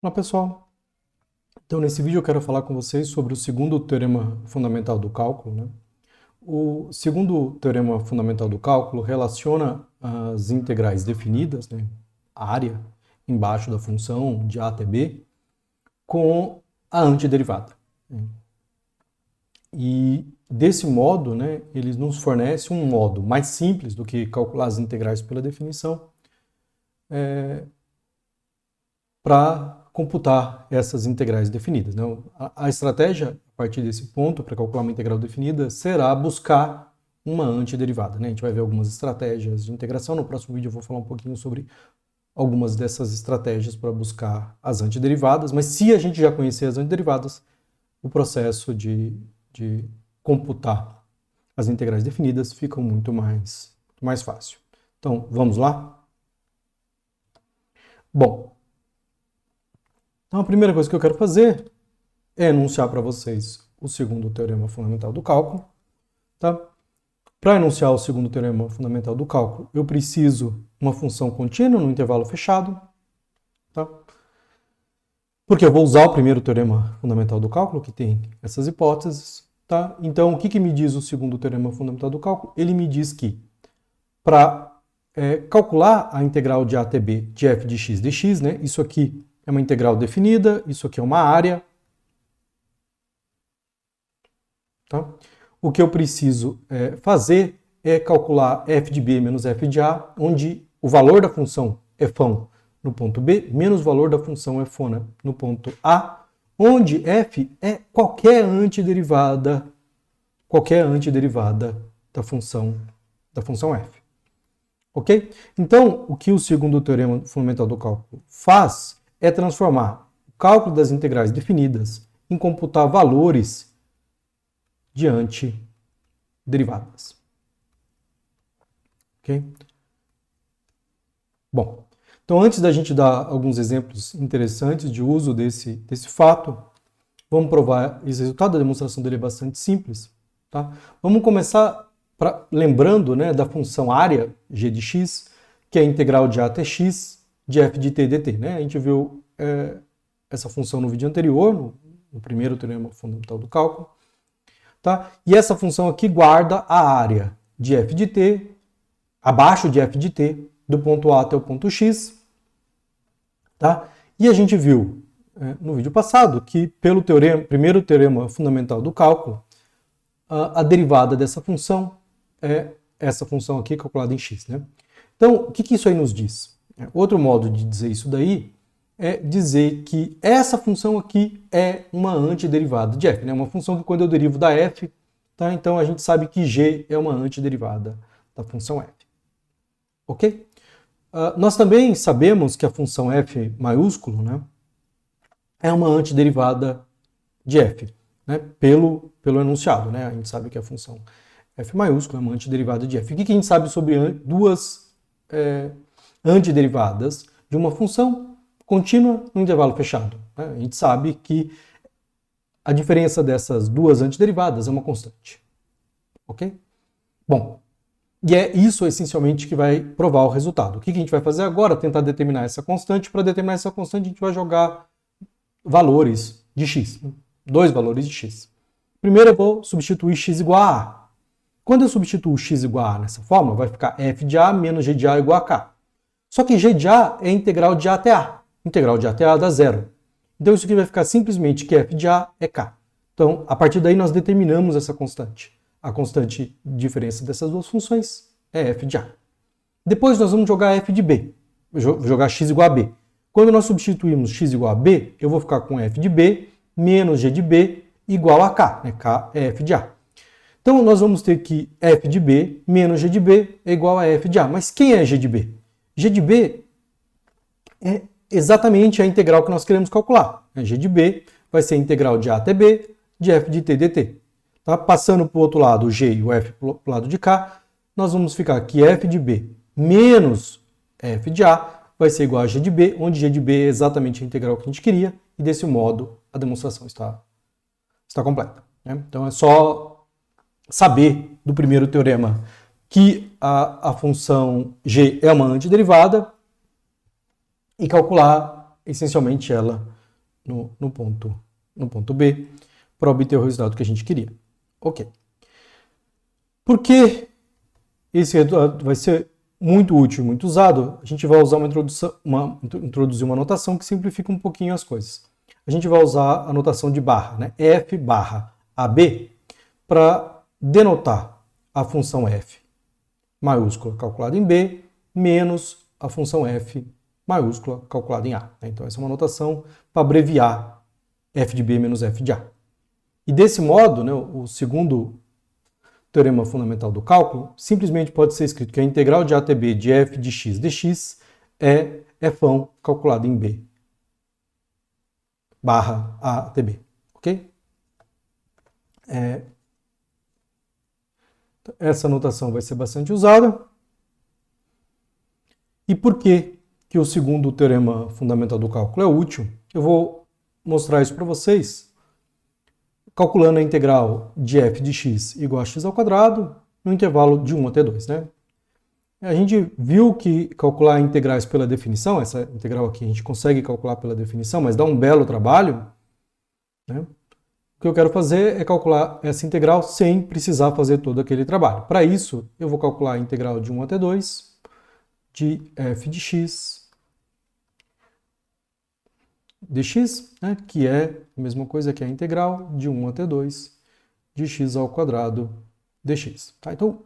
Olá pessoal, então nesse vídeo eu quero falar com vocês sobre o segundo teorema fundamental do cálculo, né? O segundo teorema fundamental do cálculo relaciona as integrais definidas, né, a área embaixo da função de a até b, com a antiderivada, né? E desse modo, né, eles nos fornecem um modo mais simples do que calcular as integrais pela definição, para computar essas integrais definidas, né? A estratégia, a partir desse ponto, para calcular uma integral definida, será buscar uma antiderivada, né? A gente vai ver algumas estratégias de integração. No próximo vídeo eu vou falar um pouquinho sobre algumas dessas estratégias para buscar as antiderivadas, mas se a gente já conhecer as antiderivadas, o processo de computar as integrais definidas fica muito mais fácil. Então, vamos lá? Bom, então a primeira coisa que eu quero fazer é enunciar para vocês o segundo teorema fundamental do cálculo. Tá? Para enunciar o segundo teorema fundamental do cálculo, eu preciso uma função contínua no intervalo fechado. Tá? Porque eu vou usar o primeiro teorema fundamental do cálculo, que tem essas hipóteses. Tá? Então, o que me diz o segundo teorema fundamental do cálculo? Ele me diz que para calcular a integral de a até b de f de x dx, né, isso aqui é uma integral definida, isso aqui é uma área. Tá? O que eu preciso fazer é calcular f de b menos f de a, onde o valor da função f no ponto B menos o valor da função f no ponto A, onde f é qualquer antiderivada da função f. Ok? Então, o que o segundo teorema fundamental do cálculo faz é transformar o cálculo das integrais definidas em computar valores de antiderivadas. Ok? Bom, então antes da gente dar alguns exemplos interessantes de uso desse fato, vamos provar esse resultado. A demonstração dele é bastante simples. Tá? Vamos começar lembrando, né, da função área g de x, que é a integral de a até x de f de t dt. Né? A gente viu essa função no vídeo anterior, no primeiro teorema fundamental do cálculo. Tá? E essa função aqui guarda a área de f de t, abaixo de f de t, do ponto A até o ponto x. Tá? E a gente viu no vídeo passado que pelo primeiro teorema fundamental do cálculo, a derivada dessa função é essa função aqui calculada em x. Né? Então, o que isso aí nos diz? Outro modo de dizer isso daí é dizer que essa função aqui é uma antiderivada de f, né? Uma função que quando eu derivo da f, tá? Então a gente sabe que g é uma antiderivada da função f. Ok? Nós também sabemos que a função f maiúsculo, né, é uma antiderivada de f, né, pelo enunciado. Né? A gente sabe que a função f maiúsculo é uma antiderivada de f. O que a gente sabe sobre duas antiderivadas de uma função contínua no intervalo fechado? Né? A gente sabe que a diferença dessas duas antiderivadas é uma constante. Ok? Bom, e é isso essencialmente que vai provar o resultado. O que a gente vai fazer agora? Tentar determinar essa constante. Para determinar essa constante, a gente vai jogar valores de x. Dois valores de x. Primeiro eu vou substituir x igual a a. Quando eu substituo x igual a nessa forma, vai ficar f de a menos g de a igual a k. Só que g de a é integral de a até a. Integral de a até a dá zero. Então isso aqui vai ficar simplesmente que f de a é k. Então, a partir daí nós determinamos essa constante. A constante de diferença dessas duas funções é f de a. Depois nós vamos jogar f de b. Jogar x igual a b. Quando nós substituímos x igual a b, eu vou ficar com f de b menos g de b igual a k. Né? K é f de a. Então nós vamos ter que f de b menos g de b é igual a f de a. Mas quem é g de b? G de b é exatamente a integral que nós queremos calcular. G de b vai ser a integral de a até b de f de t dt. Tá? Passando para o outro lado o g e o f para o lado de cá, nós vamos ficar que f de b menos f de a vai ser igual a g de b, onde g de b é exatamente a integral que a gente queria, e desse modo a demonstração está completa. Né? Então é só saber do primeiro teorema que a função g é uma antiderivada e calcular essencialmente ela no ponto B, para obter o resultado que a gente queria. Ok. Por que esse resultado vai ser muito útil e muito usado? A gente vai usar introduzir uma notação que simplifica um pouquinho as coisas. A gente vai usar a notação de barra, né? F barra AB, para denotar a função f maiúscula calculada em B menos a função f maiúscula calculada em A. Então essa é uma notação para abreviar f de B menos f de A. E desse modo, né, o segundo teorema fundamental do cálculo simplesmente pode ser escrito que a integral de A até B de f de x dx é f calculado em B barra A até B. Ok? Essa notação vai ser bastante usada. E por que o segundo teorema fundamental do cálculo é útil? Eu vou mostrar isso para vocês calculando a integral de f de x igual a x ao quadrado no intervalo de 1 até 2. Né? A gente viu que calcular integrais pela definição, essa integral aqui a gente consegue calcular pela definição, mas dá um belo trabalho. Né? O que eu quero fazer é calcular essa integral sem precisar fazer todo aquele trabalho. Para isso, eu vou calcular a integral de 1 até 2 de f de x dx, né, que é a mesma coisa que a integral de 1 até 2 de x ao quadrado dx. Tá? Então,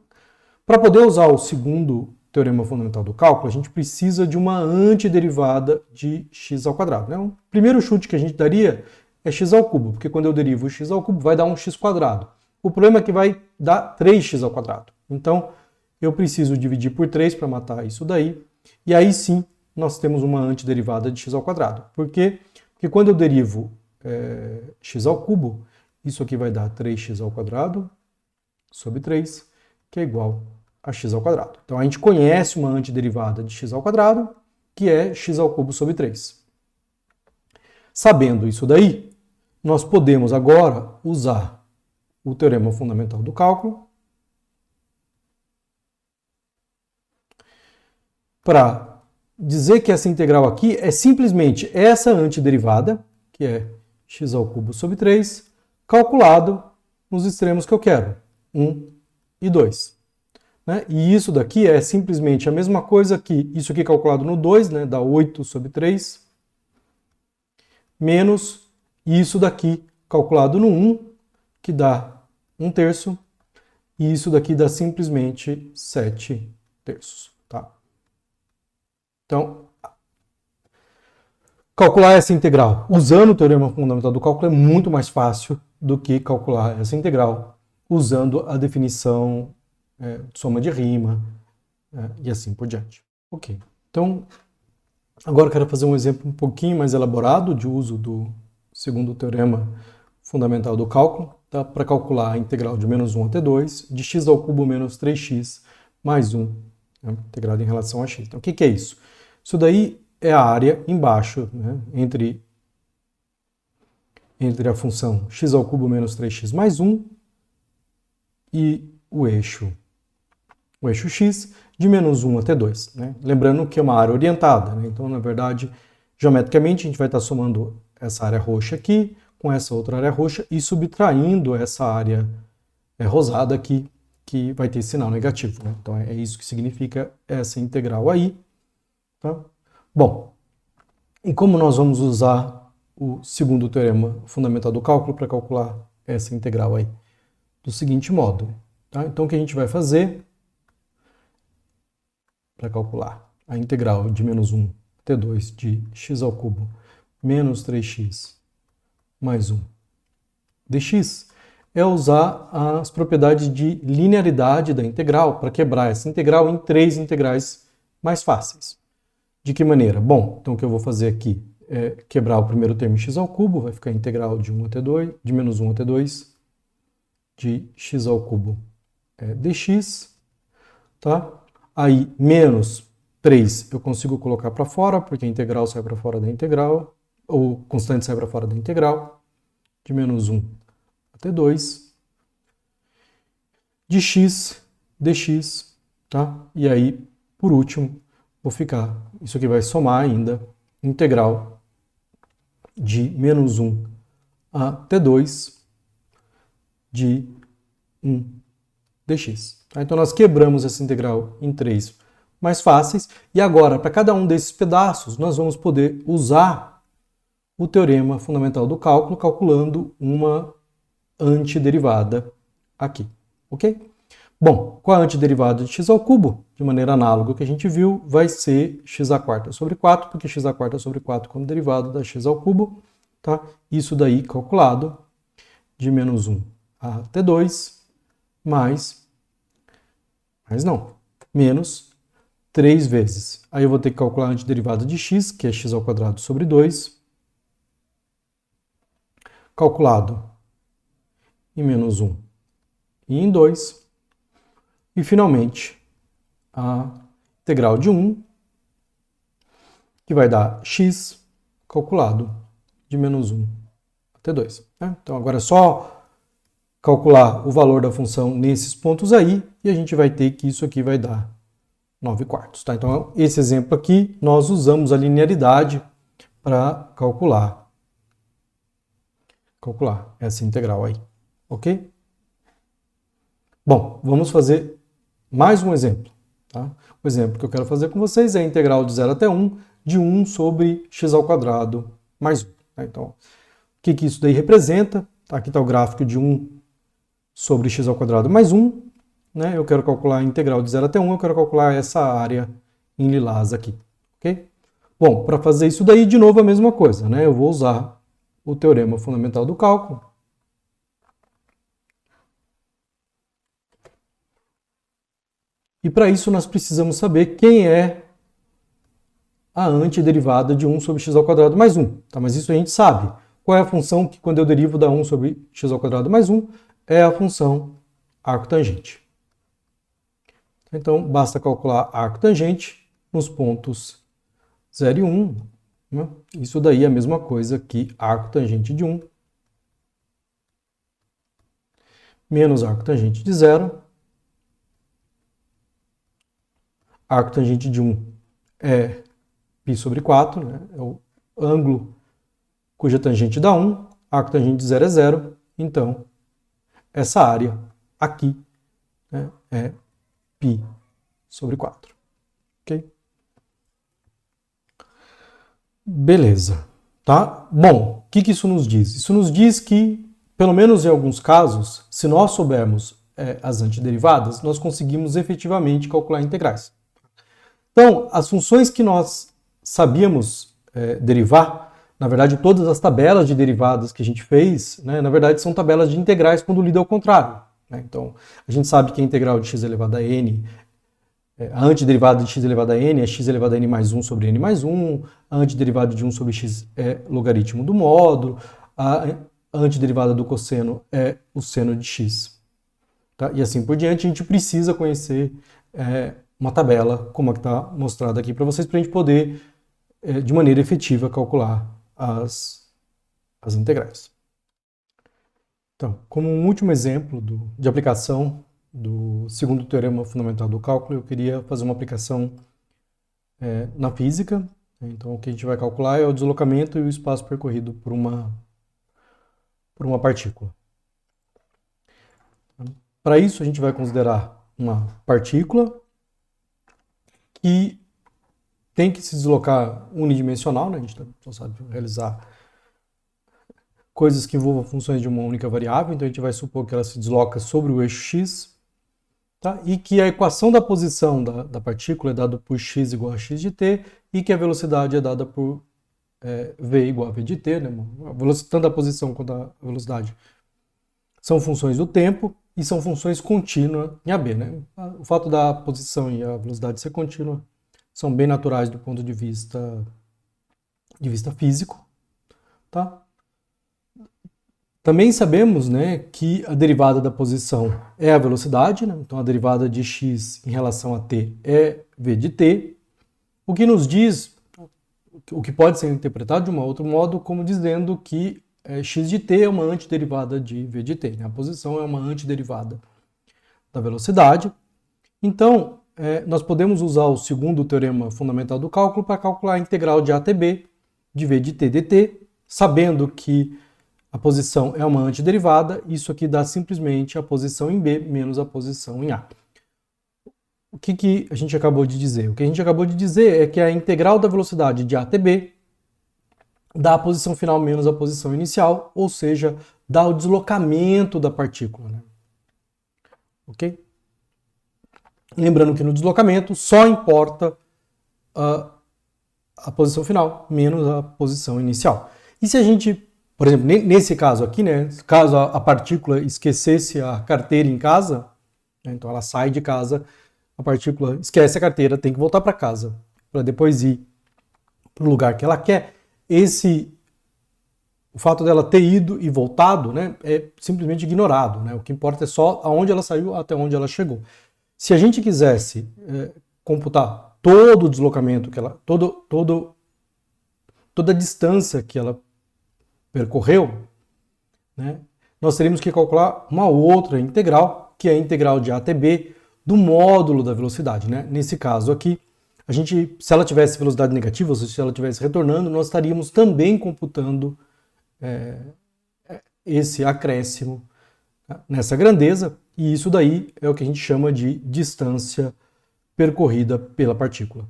para poder usar o segundo teorema fundamental do cálculo, a gente precisa de uma antiderivada de x ao quadrado. Né? O primeiro chute que a gente daria é x ao cubo, porque quando eu derivo x ao cubo vai dar um x quadrado. O problema é que vai dar 3x ao quadrado. Então, eu preciso dividir por 3 para matar isso daí, e aí sim nós temos uma antiderivada de x ao quadrado. Por quê? Porque quando eu derivo x ao cubo, isso aqui vai dar 3x ao quadrado sobre 3, que é igual a x ao quadrado. Então a gente conhece uma antiderivada de x ao quadrado, que é x ao cubo sobre 3. Sabendo isso daí, nós podemos agora usar o teorema fundamental do cálculo para dizer que essa integral aqui é simplesmente essa antiderivada, que é x ao cubo sobre 3, calculado nos extremos que eu quero, 1 e 2. Né? E isso daqui é simplesmente a mesma coisa que isso aqui calculado no 2, né? Dá 8 sobre 3, menos isso daqui calculado no 1, que dá 1/3, e isso daqui dá simplesmente 7/3. Tá? Então, calcular essa integral usando o teorema fundamental do cálculo é muito mais fácil do que calcular essa integral usando a definição soma de rima e assim por diante. Ok, então agora eu quero fazer um exemplo um pouquinho mais elaborado de uso do segundo teorema fundamental do cálculo, tá? Para calcular a integral de menos 1 até 2 de x ao cubo menos 3x mais 1, né? Integrado em relação a x. Então o que é isso? Isso daí é a área embaixo, né? entre a função x ao cubo menos 3x mais 1 e o eixo x de menos 1 até 2. Né? Lembrando que é uma área orientada, né? Então, na verdade, geometricamente, a gente vai estar somando essa área roxa aqui com essa outra área roxa e subtraindo essa área rosada aqui, que vai ter sinal negativo. Né? Então, é isso que significa essa integral aí. Tá? Bom, e como nós vamos usar o segundo teorema fundamental do cálculo para calcular essa integral aí? Do seguinte modo. Tá? Então, o que a gente vai fazer para calcular a integral de menos 1 até 2 de x ao cubo menos 3x mais 1 dx é usar as propriedades de linearidade da integral para quebrar essa integral em 3 integrais mais fáceis. De que maneira? Bom, então o que eu vou fazer aqui é quebrar o primeiro termo x ao cubo, vai ficar a integral de menos 1 até 2 de x ao cubo dx, tá? Aí, menos 3 eu consigo colocar para fora, porque a integral sai para fora da integral, ou constante sai para fora da integral, de menos 1 até 2, de x dx, tá? E aí, por último, vou ficar, isso aqui vai somar ainda, integral de menos 1 a t2 de 1 dx. Então nós quebramos essa integral em 3 mais fáceis, e agora, para cada um desses pedaços, nós vamos poder usar o teorema fundamental do cálculo, calculando uma antiderivada aqui, ok? Bom, com a antiderivada de x ao cubo, de maneira análoga ao que a gente viu, vai ser x a quarta sobre 4, porque x a quarta sobre 4 como derivada da x ao cubo, tá? Isso daí calculado de menos 1 a t2 menos 3 vezes. Aí eu vou ter que calcular a antiderivada de x, que é x ao quadrado sobre 2, calculado em menos 1 e em 2. E, finalmente, a integral de 1, que vai dar x calculado de menos 1 até 2. Né? Então, agora é só calcular o valor da função nesses pontos aí, e a gente vai ter que isso aqui vai dar 9 quartos. Tá? Então, esse exemplo aqui, nós usamos a linearidade para calcular essa integral aí. Ok? Bom, vamos fazer mais um exemplo. Tá? O exemplo que eu quero fazer com vocês é a integral de 0 até 1 de 1 sobre x ao quadrado mais 1. Tá? Então, o que isso daí representa? Aqui está o gráfico de 1 sobre x ao quadrado mais 1. Né? Eu quero calcular a integral de 0 até 1, eu quero calcular essa área em lilás aqui. Okay? Bom, para fazer isso daí, de novo, a mesma coisa. Né? Eu vou usar o teorema fundamental do cálculo. E para isso nós precisamos saber quem é a antiderivada de 1 sobre x ao quadrado mais 1. Tá? Mas isso a gente sabe. Qual é a função que, quando eu derivo da 1 sobre x ao quadrado mais 1, é a função arcotangente. Então, basta calcular arcotangente nos pontos 0 e 1. Né? Isso daí é a mesma coisa que arcotangente de 1 menos arcotangente de 0. Arcotangente de 1 é π sobre 4, né? É o ângulo cuja tangente dá 1. Arcotangente de 0 é 0. Então, essa área aqui, né, é π sobre 4. Ok? Beleza. Tá? Bom, o que isso nos diz? Isso nos diz que, pelo menos em alguns casos, se nós soubermos as antiderivadas, nós conseguimos efetivamente calcular integrais. Então, as funções que nós sabíamos derivar, na verdade, todas as tabelas de derivadas que a gente fez, né, na verdade, são tabelas de integrais quando lido ao contrário. Né? Então, a gente sabe que a integral de x elevado a n, a antiderivada de x elevado a n é x elevado a n mais 1 sobre n mais 1, a antiderivada de 1 sobre x é logaritmo do módulo, a antiderivada do cosseno é o seno de x. Tá? E assim por diante, a gente precisa conhecer uma tabela, como a que está mostrada aqui para vocês, para a gente poder, de maneira efetiva, calcular as integrais. Então, como um último exemplo de aplicação do segundo teorema fundamental do cálculo, eu queria fazer uma aplicação na física. Então, o que a gente vai calcular é o deslocamento e o espaço percorrido por uma partícula. Para isso, a gente vai considerar uma partícula que tem que se deslocar unidimensional, né? A gente só sabe realizar coisas que envolvam funções de uma única variável, então a gente vai supor que ela se desloca sobre o eixo x, tá? E que a equação da posição da partícula é dada por x igual a x de t, e que a velocidade é dada por v igual a v de t, né? Tanto a posição quanto a velocidade são funções do tempo, e são funções contínuas em AB, né? O fato da posição e a velocidade ser contínua são bem naturais do ponto de vista físico, tá? Também sabemos, né, que a derivada da posição é a velocidade, né? Então a derivada de x em relação a t é v de t, o que nos diz, o que pode ser interpretado de um outro modo como dizendo que x de t é uma antiderivada de v de t, né? A posição é uma antiderivada da velocidade. Então, nós podemos usar o segundo teorema fundamental do cálculo para calcular a integral de a até b de v de t dt, sabendo que a posição é uma antiderivada, isso aqui dá simplesmente a posição em B menos a posição em A. O que a gente acabou de dizer? O que a gente acabou de dizer é que a integral da velocidade de A até B dá a posição final menos a posição inicial, ou seja, dá o deslocamento da partícula. Né? Ok? Lembrando que no deslocamento só importa a posição final menos a posição inicial. E se a gente, por exemplo, nesse caso aqui, né, caso a partícula esquecesse a carteira em casa, né, então ela sai de casa, a partícula esquece a carteira, tem que voltar para casa para depois ir para o lugar que ela quer. O fato dela ter ido e voltado, né, é simplesmente ignorado. Né? O que importa é só aonde ela saiu até onde ela chegou. Se a gente quisesse computar todo o deslocamento que ela, toda a distância que ela percorreu, né, nós teríamos que calcular uma outra integral, que é a integral de A até B do módulo da velocidade. Né? Nesse caso aqui, se ela tivesse velocidade negativa, ou seja, se ela estivesse retornando, nós estaríamos também computando esse acréscimo nessa grandeza, e isso daí é o que a gente chama de distância percorrida pela partícula.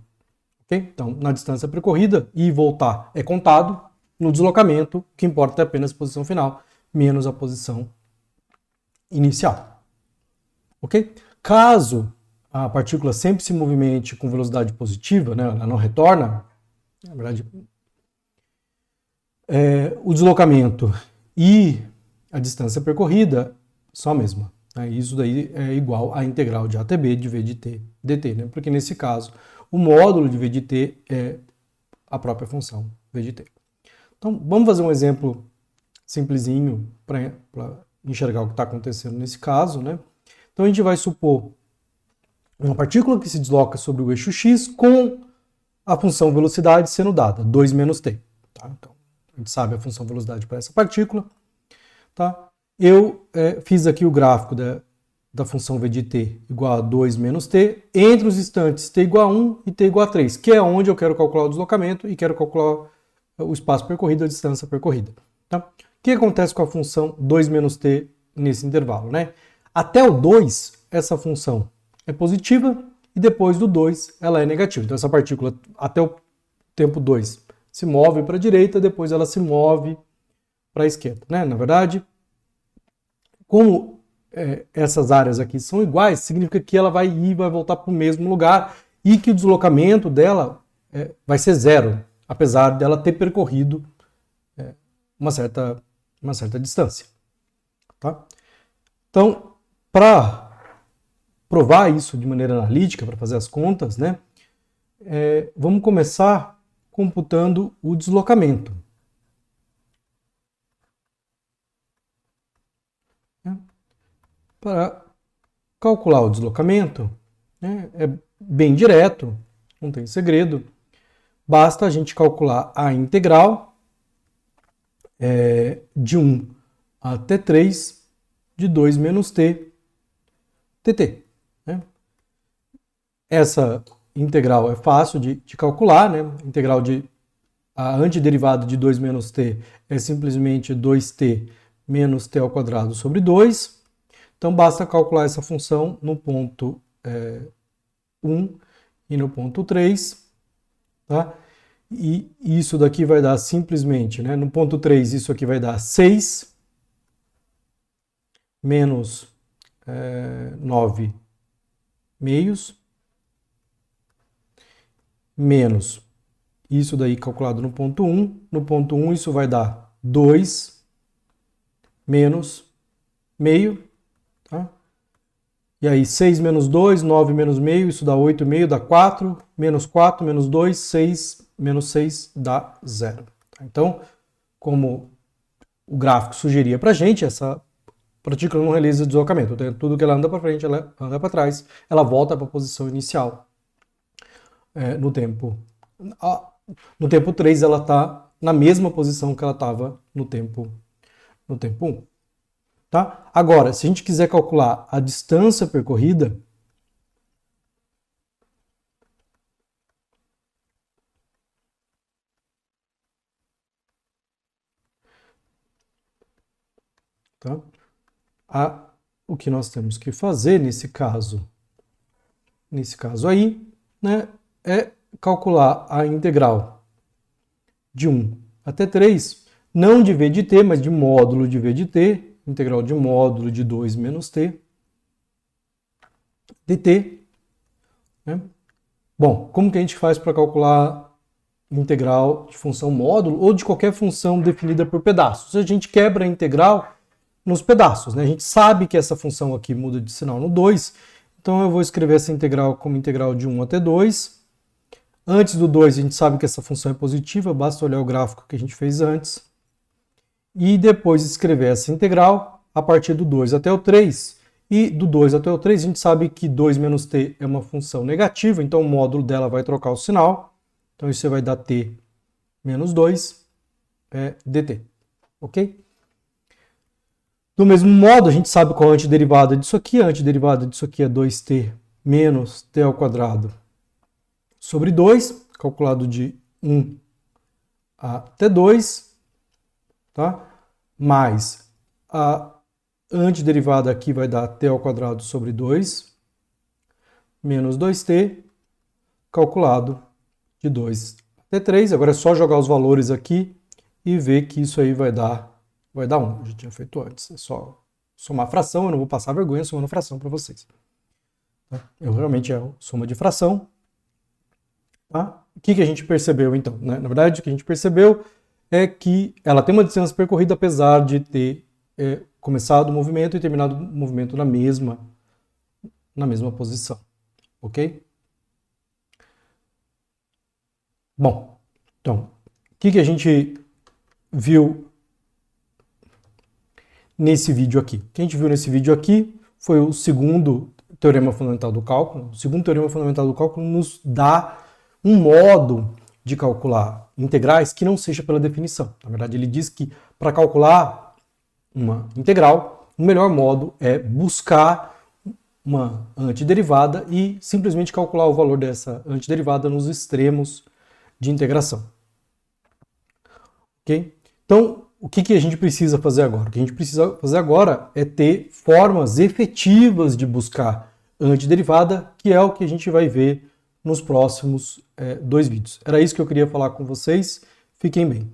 Okay? Então, na distância percorrida, ir e voltar é contado, no deslocamento, o que importa é apenas a posição final, menos a posição inicial. Ok? Caso a partícula sempre se movimente com velocidade positiva, né, ela não retorna, na verdade, o deslocamento e a distância percorrida são a mesma. Né? Isso daí é igual à integral de A até B de V de t dt, né? Porque nesse caso o módulo de V de t é a própria função V de t. Então vamos fazer um exemplo simplesinho para enxergar o que está acontecendo nesse caso. Né? Então a gente vai supor uma partícula que se desloca sobre o eixo x com a função velocidade sendo dada, 2 menos t. Tá? Então, a gente sabe a função velocidade para essa partícula. Tá? Eu fiz aqui o gráfico da função v de t igual a 2 menos t, entre os instantes t igual a 1 e t igual a 3, que é onde eu quero calcular o deslocamento e quero calcular o espaço percorrido, a distância percorrida. Tá? O que acontece com a função 2 menos t nesse intervalo? Né? Até o 2, essa função é positiva, e depois do 2 ela é negativa. Então essa partícula até o tempo 2 se move para a direita, depois ela se move para a esquerda. Né? Na verdade, como essas áreas aqui são iguais, significa que ela vai ir e vai voltar para o mesmo lugar e que o deslocamento dela vai ser zero, apesar dela ter percorrido uma certa distância. Tá? Então, para provar isso de maneira analítica, para fazer as contas, né, vamos começar computando o deslocamento. Para calcular o deslocamento, né, é bem direto, não tem segredo. Basta a gente calcular a integral de 1 até 3 de 2 menos t dt. Né? Essa integral é fácil de calcular, né? A antiderivada de 2 menos t é simplesmente 2t menos t ao quadrado sobre 2. Então basta calcular essa função no ponto 1 e no ponto 3. Tá? E isso daqui vai dar simplesmente, né? No ponto 3, isso aqui vai dar 6 menos 9 meios, menos isso daí calculado no ponto 1. No ponto 1, isso vai dar 2 menos meio. Tá? E aí, 6 menos 2, 9 menos meio, isso dá 8 meio, dá 4. Menos 4, menos 2, 6, menos 6 dá 0. Tá? Então, como o gráfico sugeria para a gente, essa partícula não realiza deslocamento. Tudo que ela anda para frente, ela anda para trás, ela volta para a posição inicial. No tempo 3, ela está na mesma posição que ela estava no tempo 1. Tá? Agora, se a gente quiser calcular a distância percorrida, Tá? O que nós temos que fazer nesse caso aí, né, é calcular a integral de 1 até 3, não de v de t, mas de módulo de v de t, integral de módulo de 2 menos t, dt. Né? Bom, como que a gente faz para calcular integral de função módulo ou de qualquer função definida por pedaços? A gente quebra a integral nos pedaços, né? A gente sabe que essa função aqui muda de sinal no 2, então eu vou escrever essa integral como integral de 1 até 2. Antes do 2 a gente sabe que essa função é positiva, basta olhar o gráfico que a gente fez antes. E depois escrever essa integral a partir do 2 até o 3. E do 2 até o 3 a gente sabe que 2 menos t é uma função negativa, então o módulo dela vai trocar o sinal. Então isso vai dar t menos 2 dt, ok? Do mesmo modo, a gente sabe qual é a antiderivada disso aqui. A antiderivada disso aqui é 2t menos t ao quadrado sobre 2, calculado de 1 até 2, tá? Mais a antiderivada aqui vai dar t ao quadrado sobre 2, menos 2t, calculado de 2 até 3. Agora é só jogar os valores aqui e ver que isso aí vai dar 1. Eu já tinha feito antes. É só somar fração, eu não vou passar vergonha somando fração para vocês. Eu realmente é soma de fração. Tá? O que a gente percebeu então? Né? Na verdade, o que a gente percebeu é que ela tem uma distância percorrida apesar de ter começado o movimento e terminado o movimento na mesma posição. Ok? Bom, então, o que a gente viu nesse vídeo aqui? O que a gente viu nesse vídeo aqui foi o segundo teorema fundamental do cálculo. O segundo teorema fundamental do cálculo nos dá um modo de calcular integrais que não seja pela definição. Na verdade, ele diz que para calcular uma integral, o melhor modo é buscar uma antiderivada e simplesmente calcular o valor dessa antiderivada nos extremos de integração. Ok? Então, o que a gente precisa fazer agora? O que a gente precisa fazer agora é ter formas efetivas de buscar antiderivada, que é o que a gente vai ver nos próximos 2 vídeos. Era isso que eu queria falar com vocês. Fiquem bem.